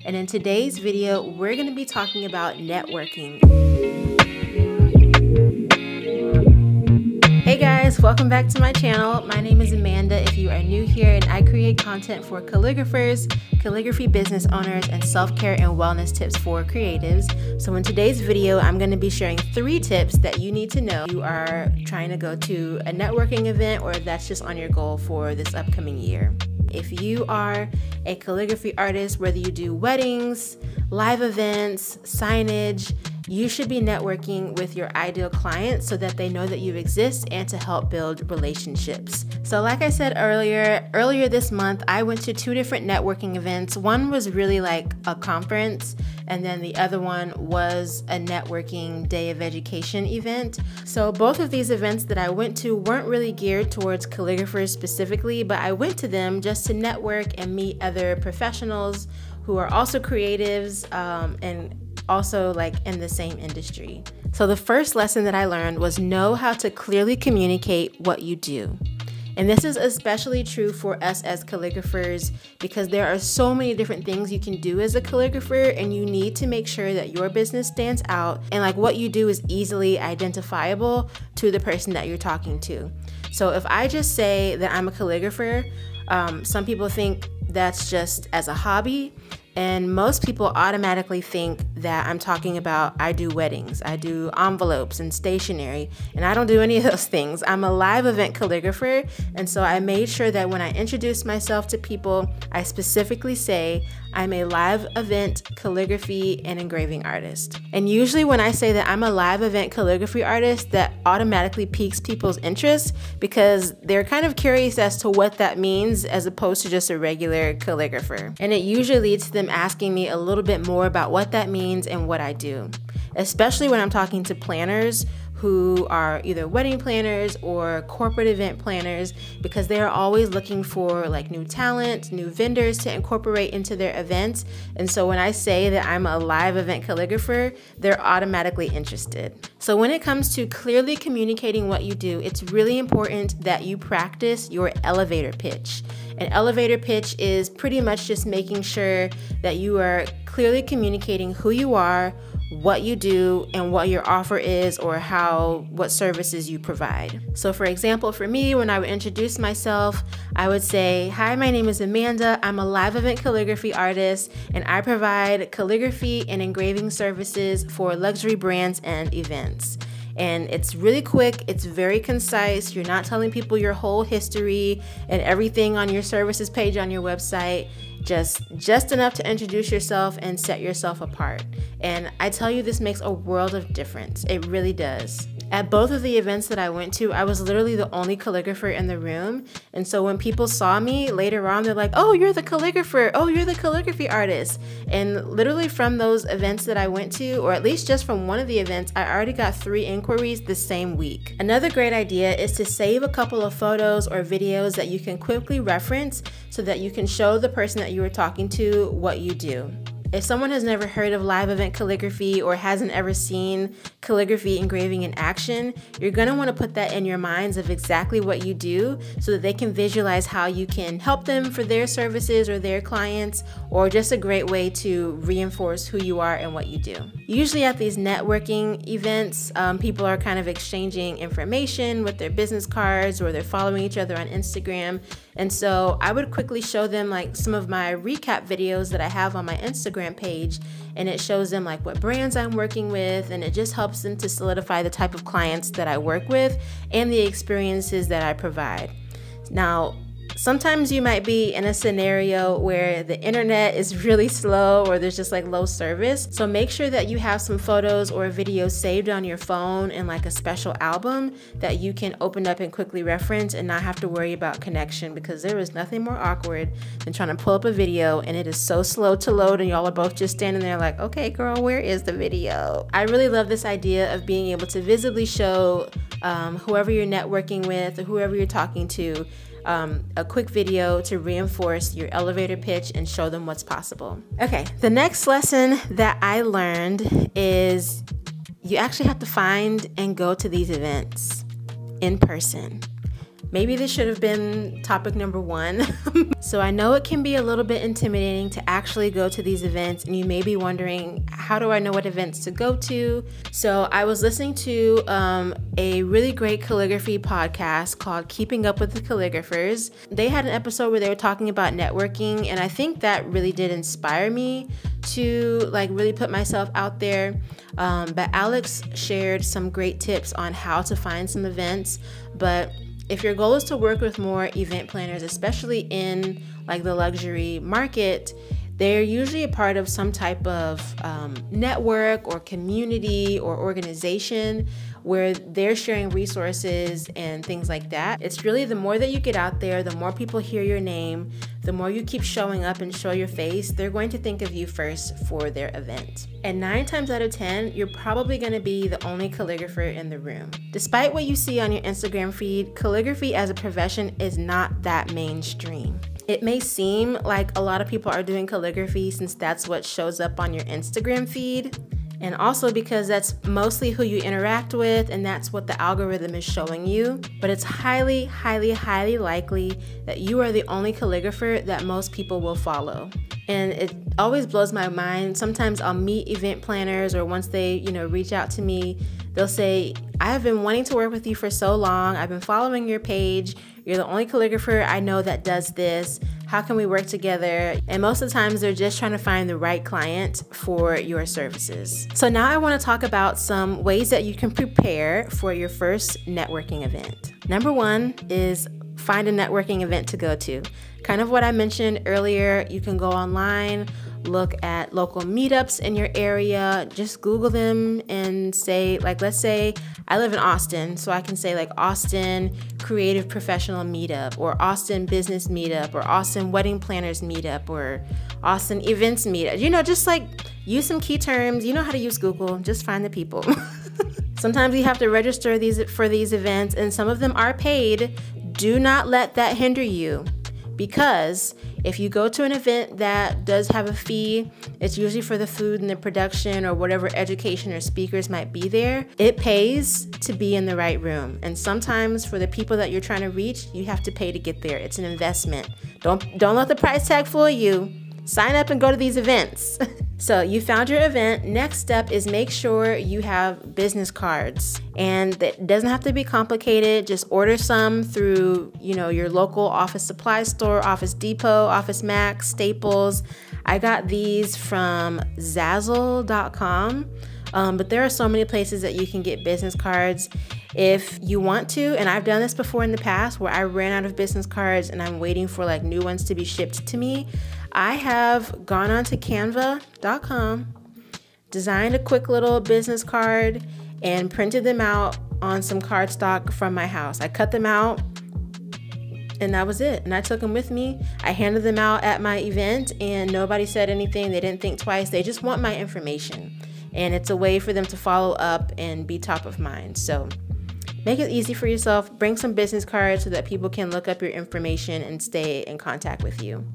and in today's video, we're going to be talking about networking. Hey guys, welcome back to my channel. My name is Amanda if you are new here, and I create content for calligraphers, calligraphy business owners, and self-care and wellness tips for creatives. So in today's video, I'm going to be sharing 3 tips that you need to know if you are trying to go to a networking event or if that's just on your goal for this upcoming year. If you are a calligraphy artist, whether you do weddings, live events, signage, you should be networking with your ideal clients so that they know that you exist and to help build relationships. So like I said earlier this month, I went to 2 different networking events. One was really like a conference, and then the other one was a networking day of education event. So both of these events that I went to weren't really geared towards calligraphers specifically, but I went to them just to network and meet other professionals who are also creatives and also like in the same industry. So the first lesson that I learned was know how to clearly communicate what you do. And this is especially true for us as calligraphers because there are so many different things you can do as a calligrapher, and you need to make sure that your business stands out and like what you do is easily identifiable to the person that you're talking to. So if I just say that I'm a calligrapher, some people think that's just as a hobby. And most people automatically think that I'm talking about I do weddings, I do envelopes and stationery, and I don't do any of those things. I'm a live event calligrapher, and so I made sure that when I introduce myself to people, I specifically say I'm a live event calligraphy and engraving artist. And usually when I say that I'm a live event calligraphy artist, that automatically piques people's interest because they're kind of curious as to what that means as opposed to just a regular calligrapher. And it usually leads to them asking me a little bit more about what that means and what I do, especially when I'm talking to planners who are either wedding planners or corporate event planners, because they are always looking for like new talent, new vendors to incorporate into their events. And so when I say that I'm a live event calligrapher, they're automatically interested. So when it comes to clearly communicating what you do, it's really important that you practice your elevator pitch. An elevator pitch is pretty much just making sure that you are clearly communicating who you are, what you do, and what your offer is, or what services you provide. So for example, for me, when I would introduce myself, I would say, hi, my name is Amanda. I'm a live event calligraphy artist, and I provide calligraphy and engraving services for luxury brands and events. And it's really quick, it's very concise. You're not telling people your whole history and everything on your services page on your website. Just enough to introduce yourself and set yourself apart. And I tell you, this makes a world of difference. It really does. At both of the events that I went to, I was literally the only calligrapher in the room. And so when people saw me later on, they're like, oh, you're the calligrapher. Oh, you're the calligraphy artist. And literally from those events that I went to, or at least just from one of the events, I already got 3 inquiries the same week. Another great idea is to save a couple of photos or videos that you can quickly reference so that you can show the person that you were talking to what you do. If someone has never heard of live event calligraphy or hasn't ever seen calligraphy engraving in action, you're going to want to put that in your minds of exactly what you do so that they can visualize how you can help them for their services or their clients, or just a great way to reinforce who you are and what you do. Usually at these networking events, people are kind of exchanging information with their business cards, or they're following each other on Instagram. And so I would quickly show them like some of my recap videos that I have on my Instagram page, and it shows them like what brands I'm working with, and it just helps them to solidify the type of clients that I work with and the experiences that I provide. Now, sometimes you might be in a scenario where the internet is really slow or there's just like low service. So make sure that you have some photos or videos saved on your phone in like a special album that you can open up and quickly reference and not have to worry about connection, because there is nothing more awkward than trying to pull up a video and it is so slow to load and y'all are both just standing there like, okay girl, where is the video? I really love this idea of being able to visibly show whoever you're networking with or whoever you're talking to a quick video to reinforce your elevator pitch and show them what's possible. Okay, the next lesson that I learned is you actually have to find and go to these events in person. Maybe this should have been topic number 1. So I know it can be a little bit intimidating to actually go to these events, and you may be wondering, how do I know what events to go to? So I was listening to a really great calligraphy podcast called Keeping Up with the Calligraphers. They had an episode where they were talking about networking, and I think that really did inspire me to like really put myself out there. But Alex shared some great tips on how to find some events. But if your goal is to work with more event planners, especially in like the luxury market, they're usually a part of some type of network or community or organization where they're sharing resources and things like that. It's really the more that you get out there, the more people hear your name, the more you keep showing up and show your face, they're going to think of you first for their event. And 9 times out of 10, you're probably going to be the only calligrapher in the room. Despite what you see on your Instagram feed, calligraphy as a profession is not that mainstream. It may seem like a lot of people are doing calligraphy since that's what shows up on your Instagram feed, and also because that's mostly who you interact with and that's what the algorithm is showing you. But it's highly, highly, highly likely that you are the only calligrapher that most people will follow. And it always blows my mind. Sometimes I'll meet event planners, or once they, reach out to me, they'll say, I have been wanting to work with you for so long. I've been following your page. You're the only calligrapher I know that does this. How can we work together? And most of the times they're just trying to find the right client for your services. So now I want to talk about some ways that you can prepare for your first networking event. Number 1 is find a networking event to go to. Kind of what I mentioned earlier, you can go online, look at local meetups in your area, just Google them and say, like, let's say I live in Austin, so I can say like Austin Creative Professional Meetup, or Austin Business Meetup, or Austin Wedding Planners Meetup, or Austin Events Meetup. Just like use some key terms. You know how to use Google, just find the people. Sometimes you have to register for these events, and some of them are paid. Do not let that hinder you. Because if you go to an event that does have a fee, it's usually for the food and the production or whatever education or speakers might be there. It pays to be in the right room. And sometimes for the people that you're trying to reach, you have to pay to get there. It's an investment. Don't let the price tag fool you. Sign up and go to these events. So you found your event. Next step is make sure you have business cards. And it doesn't have to be complicated. Just order some through, your local office supply store, Office Depot, Office Max, Staples. I got these from Zazzle.com. But there are so many places that you can get business cards if you want to. And I've done this before in the past where I ran out of business cards and I'm waiting for like new ones to be shipped to me. I have gone onto Canva.com, designed a quick little business card, and printed them out on some cardstock from my house. I cut them out, and that was it. And I took them with me. I handed them out at my event, and nobody said anything. They didn't think twice. They just want my information. And it's a way for them to follow up and be top of mind. So make it easy for yourself. Bring some business cards so that people can look up your information and stay in contact with you.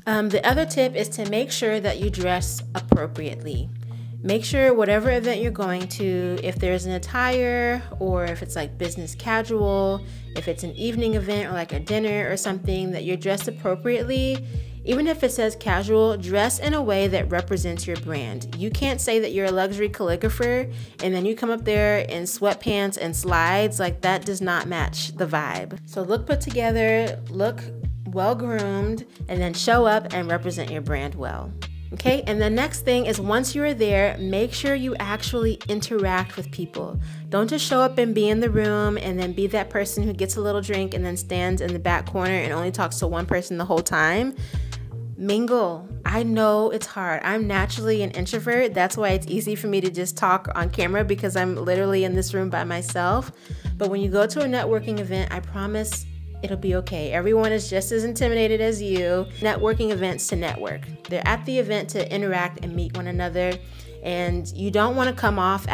The other tip is to make sure that you dress appropriately. Make sure whatever event you're going to, if there's an attire or if it's like business casual, if it's an evening event or like a dinner or something, that you're dressed appropriately. Even if it says casual, dress in a way that represents your brand. You can't say that you're a luxury calligrapher and then you come up there in sweatpants and slides. Like, that does not match the vibe. So look put together, look well-groomed, and then show up and represent your brand well. Okay, and the next thing is, once you're there, make sure you actually interact with people. Don't just show up and be in the room and then be that person who gets a little drink and then stands in the back corner and only talks to one person the whole time. Mingle. I know it's hard. I'm naturally an introvert. That's why it's easy for me to just talk on camera, because I'm literally in this room by myself. But when you go to a networking event, I promise it'll be okay. Everyone is just as intimidated as you. Networking events to network. They're at the event to interact and meet one another. And you don't want to come off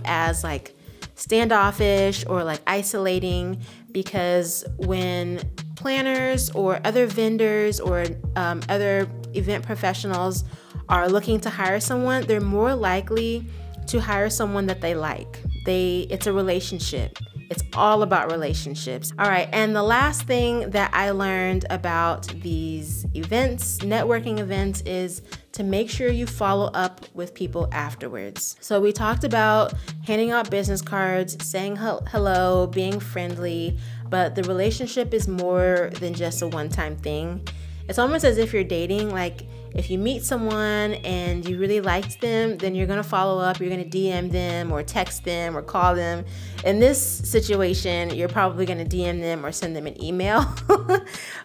as like standoffish or like isolating, because when planners or other vendors or other event professionals are looking to hire someone, they're more likely to hire someone that they like. It's a relationship. It's all about relationships. All right, and the last thing that I learned about these events, networking events, is to make sure you follow up with people afterwards. So we talked about handing out business cards, saying hello, being friendly, but the relationship is more than just a one-time thing. It's almost as if you're dating. Like, if you meet someone and you really liked them, then you're gonna follow up, you're gonna DM them or text them or call them. In this situation, you're probably gonna DM them or send them an email.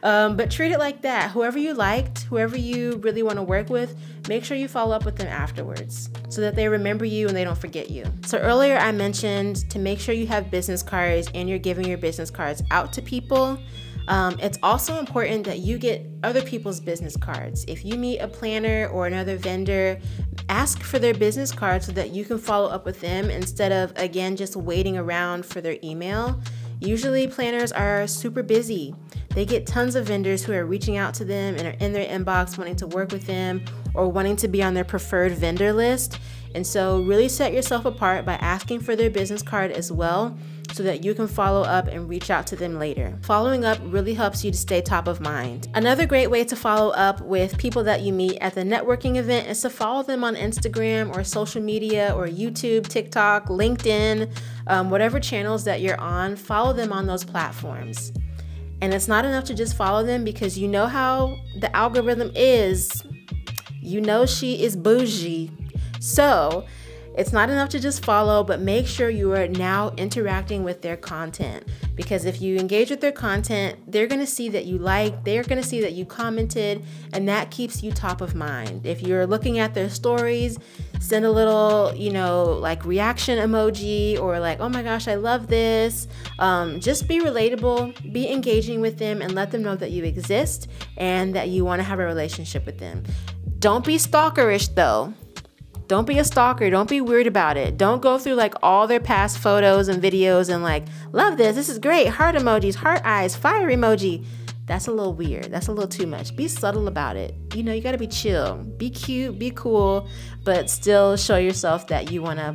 But treat it like that. Whoever you liked, whoever you really wanna work with, make sure you follow up with them afterwards so that they remember you and they don't forget you. So earlier I mentioned to make sure you have business cards and you're giving your business cards out to people. It's also important that you get other people's business cards. If you meet a planner or another vendor, ask for their business card so that you can follow up with them instead of, again, just waiting around for their email. Usually planners are super busy. They get tons of vendors who are reaching out to them and are in their inbox wanting to work with them or wanting to be on their preferred vendor list. And so really set yourself apart by asking for their business card as well, so that you can follow up and reach out to them later. Following up really helps you to stay top of mind. Another great way to follow up with people that you meet at the networking event is to follow them on Instagram or social media or YouTube, TikTok, LinkedIn, whatever channels that you're on, follow them on those platforms. And it's not enough to just follow them, because you know how the algorithm is. You know she is bougie. So it's not enough to just follow, but make sure you are now interacting with their content. Because if you engage with their content, they're gonna see that you liked, they're gonna see that you commented, and that keeps you top of mind. If you're looking at their stories, send a little, like reaction emoji, or like, oh my gosh, I love this. Just be relatable, be engaging with them, and let them know that you exist and that you wanna have a relationship with them. Don't be stalkerish though. Don't be a stalker. Don't be weird about it. Don't go through like all their past photos and videos and like, love this, this is great, heart emojis, heart eyes, fire emoji. That's a little weird. That's a little too much. Be subtle about it. You gotta be chill. Be cute, be cool, but still show yourself that you wanna,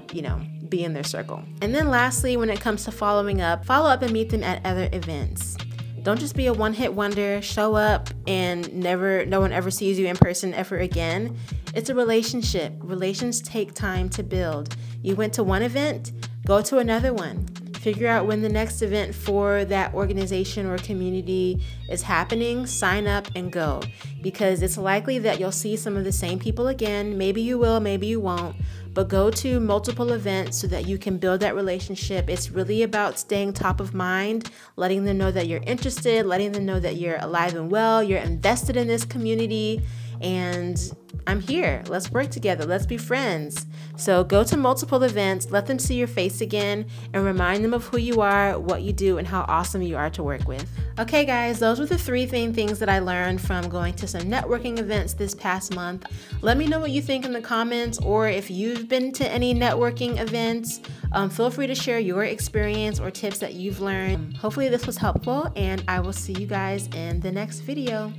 be in their circle. And then lastly, when it comes to following up, follow up and meet them at other events. Don't just be a one-hit wonder, show up and no one ever sees you in person ever again. It's a relationship. Relations take time to build. You went to one event, go to another one. Figure out when the next event for that organization or community is happening, sign up and go. Because it's likely that you'll see some of the same people again. Maybe you will, maybe you won't. But go to multiple events so that you can build that relationship. It's really about staying top of mind, letting them know that you're interested, letting them know that you're alive and well, you're invested in this community, and I'm here. Let's work together. Let's be friends. So go to multiple events, let them see your face again, and remind them of who you are, what you do, and how awesome you are to work with. Okay guys, those were the three main things that I learned from going to some networking events this past month. Let me know what you think in the comments, or if you've been to any networking events, feel free to share your experience or tips that you've learned. Hopefully this was helpful, and I will see you guys in the next video.